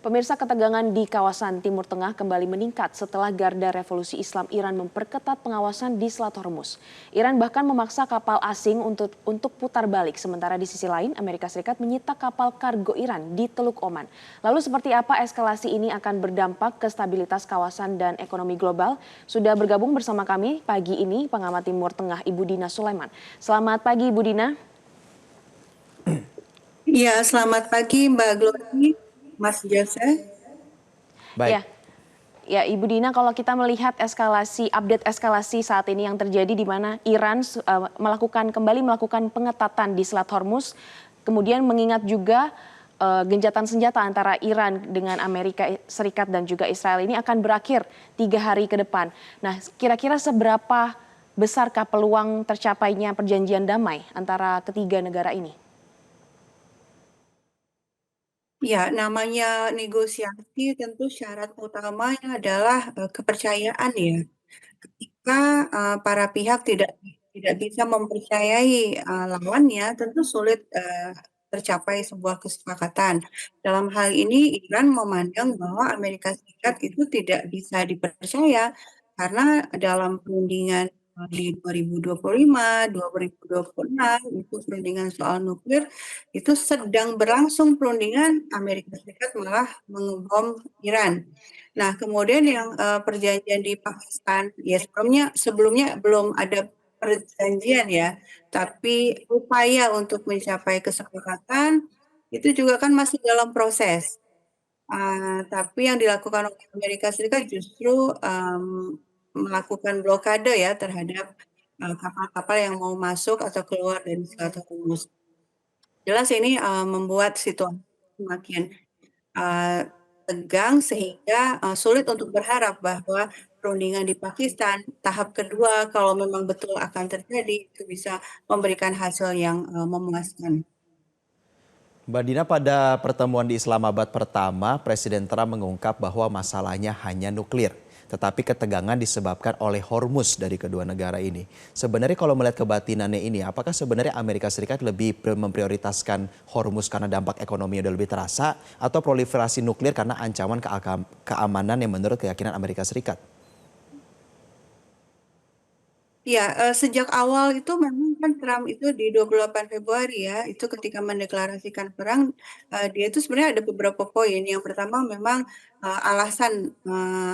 Pemirsa, ketegangan di kawasan Timur Tengah kembali meningkat setelah Garda Revolusi Islam Iran memperketat pengawasan di Selat Hormuz. Iran bahkan memaksa kapal asing untuk putar balik, sementara di sisi lain Amerika Serikat menyita kapal kargo Iran di Teluk Oman. Lalu seperti apa eskalasi ini akan berdampak ke stabilitas kawasan dan ekonomi global? Sudah bergabung bersama kami pagi ini pengamat Timur Tengah Ibu Dina Sulaiman. Selamat pagi Ibu Dina. Iya, selamat pagi Mbak Glory, Mas Jose. Ya, Baik, ya Ibu Dina, kalau kita melihat update eskalasi saat ini yang terjadi di mana Iran kembali melakukan pengetatan di Selat Hormuz, kemudian mengingat juga gencatan senjata antara Iran dengan Amerika Serikat dan juga Israel ini akan berakhir 3 hari ke depan. Nah, kira-kira seberapa besarkah peluang tercapainya perjanjian damai antara ketiga negara ini? Ya, namanya negosiasi tentu syarat utamanya adalah kepercayaan ya. Ketika para pihak tidak bisa mempercayai lawannya, tentu sulit tercapai sebuah kesepakatan. Dalam hal ini, Iran memandang bahwa Amerika Serikat itu tidak bisa dipercaya karena dalam perundingan di 2025, 2026 itu perundingan soal nuklir itu sedang berlangsung perundingan Amerika Serikat malah mengebom Iran. Nah, kemudian yang perjanjian di Pakistan, ya sebelumnya belum ada perjanjian ya, tapi upaya untuk mencapai kesepakatan itu juga kan masih dalam proses. Tapi yang dilakukan oleh Amerika Serikat justru melakukan blokade ya terhadap kapal-kapal yang mau masuk atau keluar dari Selat Hormuz. Jelas ini membuat situasi semakin uh, tegang sehingga sulit untuk berharap bahwa perundingan di Pakistan tahap kedua kalau memang betul akan terjadi itu bisa memberikan hasil yang memuaskan. Mbak Dina, pada pertemuan di Islamabad pertama, Presiden Trump mengungkap bahwa masalahnya hanya nuklir. Tetapi ketegangan disebabkan oleh Hormuz dari kedua negara ini. Sebenarnya kalau melihat kebatinannya ini, apakah sebenarnya Amerika Serikat lebih memprioritaskan Hormuz karena dampak ekonomi yang lebih terasa, atau proliferasi nuklir karena ancaman keamanan yang menurut keyakinan Amerika Serikat? Ya, sejak awal itu memang kan Trump itu di 28 Februari ya, itu ketika mendeklarasikan perang, dia itu sebenarnya ada beberapa poin. Yang pertama memang alasan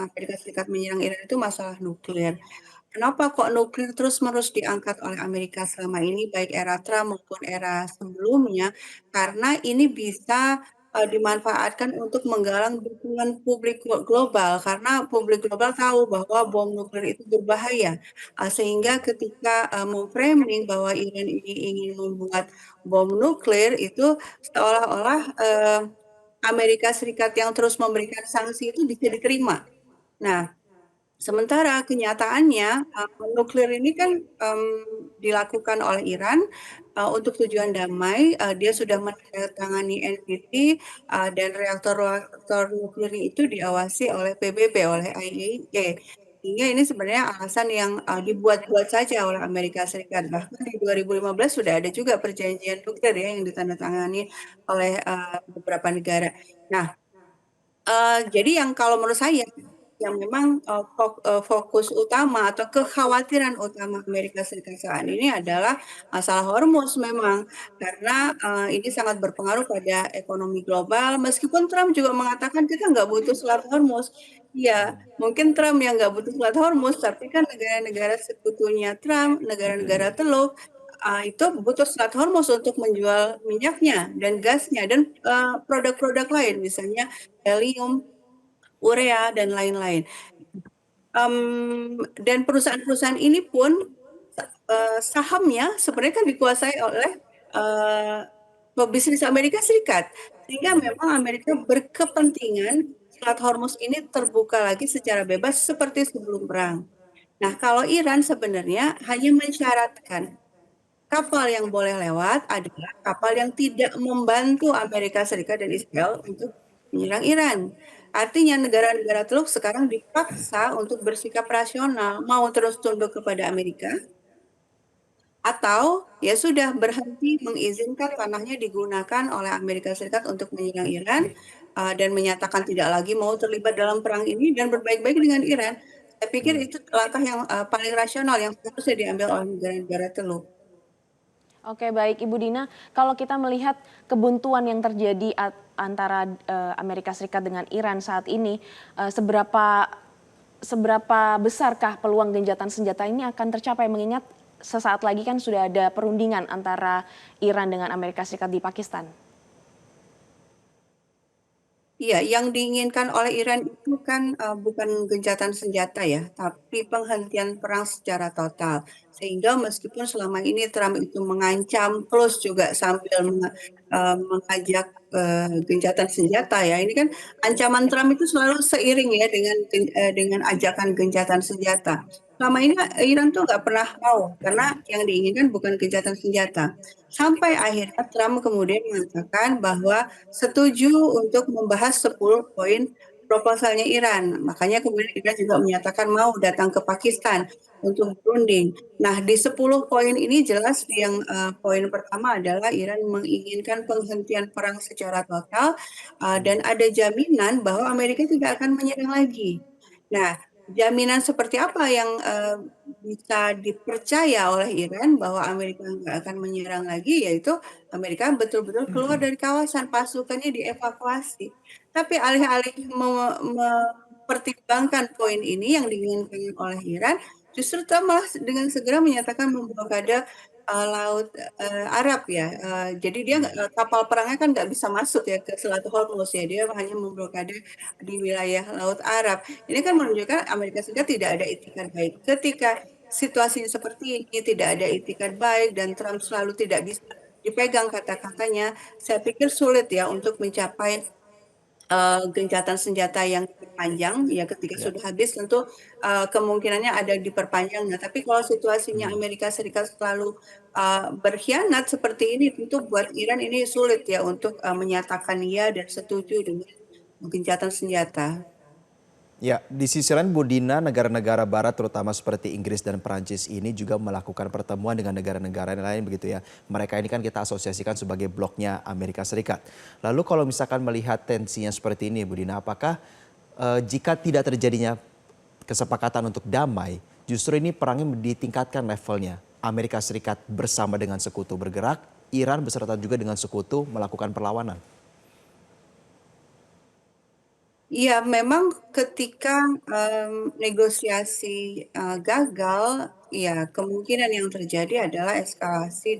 Amerika Serikat menyerang Iran itu masalah nuklir. Kenapa kok nuklir terus-menerus diangkat oleh Amerika selama ini, baik era Trump maupun era sebelumnya, karena ini bisa dimanfaatkan untuk menggalang dukungan publik global, karena publik global tahu bahwa bom nuklir itu berbahaya. Sehingga ketika memframing bahwa Iran ini ingin membuat bom nuklir, itu seolah-olah Amerika Serikat yang terus memberikan sanksi itu bisa diterima. Nah, sementara kenyataannya nuklir ini kan dilakukan oleh Iran untuk tujuan damai. Dia sudah menandatangani NPT dan reaktor-reaktor nuklir itu diawasi oleh PBB, oleh IAEA. Sehingga ini sebenarnya alasan yang dibuat-buat saja oleh Amerika Serikat. Bahkan di 2015 sudah ada juga perjanjian nuklir ya yang ditandatangani oleh beberapa negara. Nah, jadi yang kalau menurut saya yang memang fokus utama atau kekhawatiran utama Amerika Serikat saat ini adalah masalah Hormuz memang karena ini sangat berpengaruh pada ekonomi global. Meskipun Trump juga mengatakan kita nggak butuh Selat Hormuz. Ya, mungkin Trump yang nggak butuh Selat Hormuz, tapi kan negara-negara sekutunya Trump, negara-negara Teluk, itu butuh Selat Hormuz untuk menjual minyaknya dan gasnya dan produk-produk lain, misalnya helium, urea, dan lain-lain. Dan perusahaan-perusahaan ini pun sahamnya sebenarnya kan dikuasai oleh pebisnis Amerika Serikat. Sehingga memang Amerika berkepentingan Selat Hormuz ini terbuka lagi secara bebas seperti sebelum perang. Nah, kalau Iran sebenarnya hanya mensyaratkan kapal yang boleh lewat adalah kapal yang tidak membantu Amerika Serikat dan Israel untuk menyerang Iran. Artinya negara-negara Teluk sekarang dipaksa untuk bersikap rasional, mau terus tunduk kepada Amerika, atau ya sudah berhenti mengizinkan tanahnya digunakan oleh Amerika Serikat untuk menyerang Iran, dan menyatakan tidak lagi mau terlibat dalam perang ini dan berbaik-baik dengan Iran. Saya pikir itu langkah yang paling rasional yang seharusnya diambil oleh negara-negara Teluk. Oke, baik Ibu Dina, kalau kita melihat kebuntuan yang terjadi antara Amerika Serikat dengan Iran saat ini, seberapa besarkah peluang gencatan senjata ini akan tercapai, mengingat sesaat lagi kan sudah ada perundingan antara Iran dengan Amerika Serikat di Pakistan? Iya, yang diinginkan oleh Iran itu kan bukan gencatan senjata ya, tapi penghentian perang secara total. Sehingga meskipun selama ini Trump itu mengancam plus juga sambil mengajak gencatan senjata ya, ini kan ancaman Trump itu selalu seiring ya dengan ajakan gencatan senjata. Selama ini Iran tuh nggak pernah mau karena yang diinginkan bukan gencatan senjata. Sampai akhirnya Trump kemudian mengatakan bahwa setuju untuk membahas 10 poin proposalnya Iran. Makanya kemudian Iran juga menyatakan mau datang ke Pakistan untuk berunding. Nah, di 10 poin ini jelas yang poin pertama adalah Iran menginginkan penghentian perang secara total dan ada jaminan bahwa Amerika tidak akan menyerang lagi. Nah, jaminan seperti apa yang bisa dipercaya oleh Iran bahwa Amerika nggak akan menyerang lagi, yaitu Amerika betul-betul keluar dari kawasan, pasukannya dievakuasi. Tapi alih-alih mempertimbangkan poin ini yang diinginkan oleh Iran, justru Trump malah dengan segera menyatakan memblokade Laut Arab ya. Jadi dia kapal perangnya kan nggak bisa masuk ya ke Selat Hormuz ya. Dia hanya memblokade di wilayah Laut Arab. Ini kan menunjukkan Amerika Serikat tidak ada itikat baik. Ketika situasinya seperti ini, tidak ada itikat baik dan Trump selalu tidak bisa dipegang kata-katanya, saya pikir sulit ya untuk mencapai gencatan senjata yang diperpanjang ya ketika Ya. sudah habis tentu kemungkinannya ada diperpanjang. Nah, tapi kalau situasinya Amerika Serikat selalu berkhianat seperti ini tentu buat Iran ini sulit ya untuk menyatakan ya dan setuju dengan gencatan senjata. Ya, di sisi lain Bu Dina, negara-negara barat terutama seperti Inggris dan Perancis ini juga melakukan pertemuan dengan negara-negara lain begitu ya. Mereka ini kan kita asosiasikan sebagai bloknya Amerika Serikat. Lalu kalau misalkan melihat tensinya seperti ini Bu Dina, apakah jika tidak terjadinya kesepakatan untuk damai, justru ini perangnya ditingkatkan levelnya. Amerika Serikat bersama dengan sekutu bergerak, Iran beserta juga dengan sekutu melakukan perlawanan. Iya, memang ketika negosiasi gagal, ya kemungkinan yang terjadi adalah eskalasi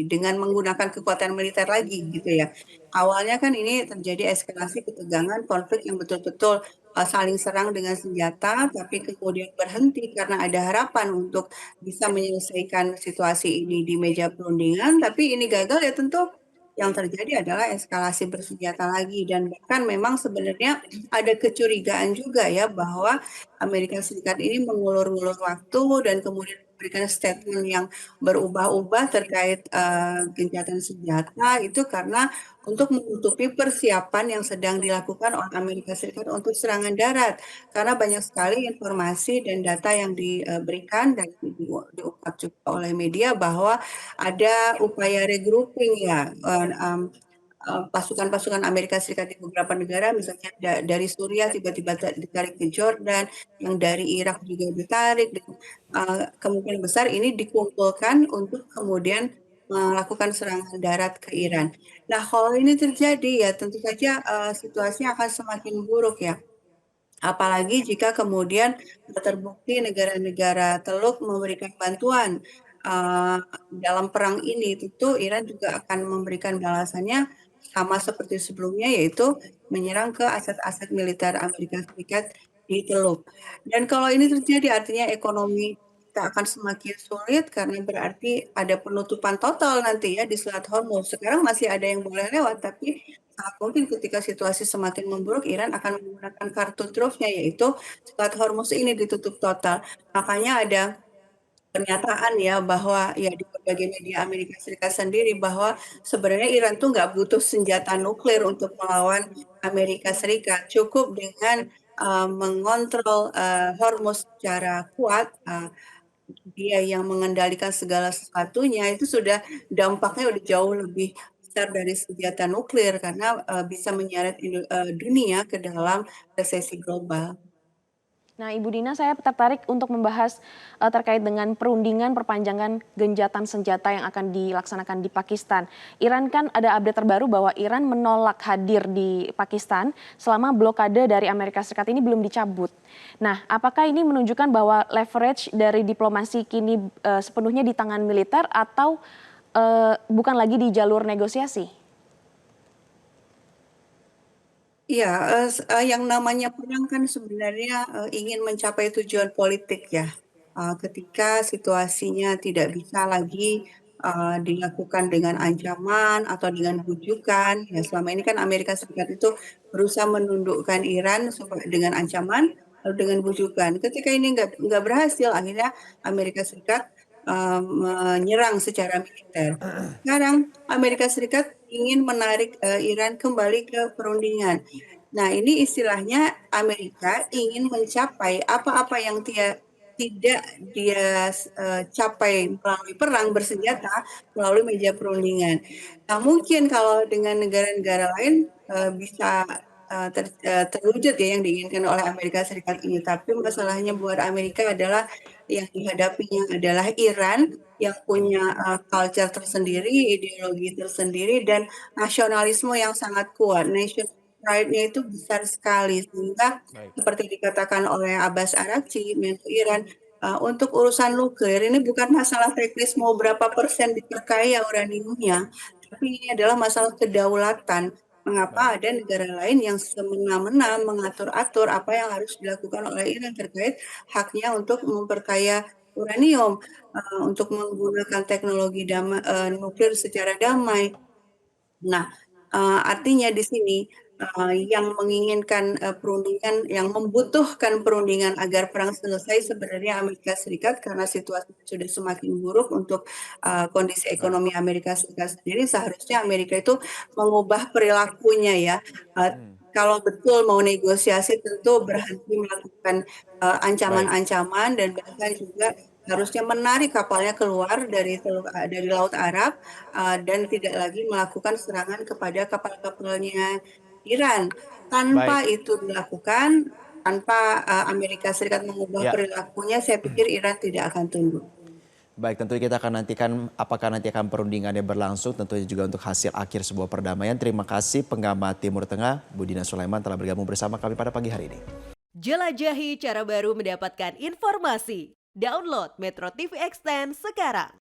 dengan menggunakan kekuatan militer lagi gitu ya. Awalnya kan ini terjadi eskalasi ketegangan konflik yang betul-betul saling serang dengan senjata, tapi kemudian berhenti karena ada harapan untuk bisa menyelesaikan situasi ini di meja perundingan, tapi ini gagal ya tentu yang terjadi adalah eskalasi bersenjata lagi dan bahkan memang sebenarnya ada kecurigaan juga ya bahwa Amerika Serikat ini mengulur-ulur waktu dan kemudian memberikan statement yang berubah-ubah terkait gencatan senjata itu karena untuk menutupi persiapan yang sedang dilakukan oleh Amerika Serikat untuk serangan darat karena banyak sekali informasi dan data yang diberikan dan diungkap juga oleh media bahwa ada upaya regrouping ya pasukan-pasukan Amerika Serikat di beberapa negara, misalnya dari Suriah tiba-tiba ditarik ke Jordan, yang dari Irak juga ditarik, dan kemungkinan besar ini dikumpulkan untuk kemudian melakukan serangan darat ke Iran. Nah, kalau ini terjadi ya tentu saja situasinya akan semakin buruk ya. Apalagi jika kemudian terbukti negara-negara Teluk memberikan bantuan dalam perang ini, tentu Iran juga akan memberikan balasannya sama seperti sebelumnya, yaitu menyerang ke aset-aset militer Amerika Serikat di Teluk. Dan kalau ini terjadi, artinya ekonomi kita akan semakin sulit karena berarti ada penutupan total nanti ya di Selat Hormuz. Sekarang masih ada yang boleh lewat, tapi sangat mungkin ketika situasi semakin memburuk, Iran akan menggunakan kartu trufnya, yaitu Selat Hormuz ini ditutup total. Makanya ada pernyataan ya bahwa ya di berbagai media Amerika Serikat sendiri bahwa sebenarnya Iran tuh nggak butuh senjata nuklir untuk melawan Amerika Serikat. Cukup dengan mengontrol Hormuz secara kuat, dia yang mengendalikan segala sesuatunya itu sudah dampaknya udah jauh lebih besar dari senjata nuklir karena bisa menyeret dunia ke dalam resesi global. Nah, Ibu Dina, saya tertarik untuk membahas terkait dengan perundingan perpanjangan gencatan senjata yang akan dilaksanakan di Pakistan. Iran kan ada update terbaru bahwa Iran menolak hadir di Pakistan selama blokade dari Amerika Serikat ini belum dicabut. Nah, apakah ini menunjukkan bahwa leverage dari diplomasi kini sepenuhnya di tangan militer atau bukan lagi di jalur negosiasi? Iya, yang namanya perang kan sebenarnya ingin mencapai tujuan politik ya. Ketika situasinya tidak bisa lagi dilakukan dengan ancaman atau dengan bujukan, ya selama ini kan Amerika Serikat itu berusaha menundukkan Iran dengan ancaman lalu dengan bujukan. Ketika ini nggak berhasil, akhirnya Amerika Serikat menyerang secara militer. Sekarang Amerika Serikat ingin menarik Iran kembali ke perundingan. Nah, ini istilahnya Amerika ingin mencapai apa-apa yang tidak dia capai melalui perang bersenjata melalui meja perundingan. Nah, mungkin kalau dengan negara-negara lain bisa terwujud ya yang diinginkan oleh Amerika Serikat ini. Tapi masalahnya buat Amerika adalah yang dihadapinya adalah Iran yang punya culture tersendiri, ideologi tersendiri, dan nasionalisme yang sangat kuat. Nation pride-nya itu besar sekali sehingga Baik. seperti dikatakan oleh Abbas Araghchi, Menlu Iran, untuk urusan nuklir ini bukan masalah teknis mau berapa persen diperkaya uraniumnya, tapi ini adalah masalah kedaulatan. Mengapa Baik. ada negara lain yang semena-mena mengatur-atur apa yang harus dilakukan oleh Iran terkait haknya untuk memperkaya uranium, untuk menggunakan teknologi nuklir secara damai. Nah, artinya di sini, yang menginginkan, perundingan yang membutuhkan perundingan agar perang selesai sebenarnya Amerika Serikat karena situasi sudah semakin buruk untuk, kondisi Baik. ekonomi Amerika Serikat sendiri, seharusnya Amerika itu mengubah perilakunya ya, kalau betul mau negosiasi tentu berhenti melakukan, Baik. ancaman-ancaman dan bahkan juga harusnya menarik kapalnya keluar dari Laut Arab, dan tidak lagi melakukan serangan kepada kapal-kapalnya Iran. Baik. Tanpa itu dilakukan, tanpa Amerika Serikat mengubah Ya. perilakunya, saya pikir Iran tidak akan tunduk. Baik, tentunya kita akan nantikan apakah nanti akan perundingannya berlangsung, tentunya juga untuk hasil akhir sebuah perdamaian. Terima kasih pengamat Timur Tengah, Bu Dina Sulaiman telah bergabung bersama kami pada pagi hari ini. Jelajahi cara baru mendapatkan informasi. Download Metro TV Extend sekarang.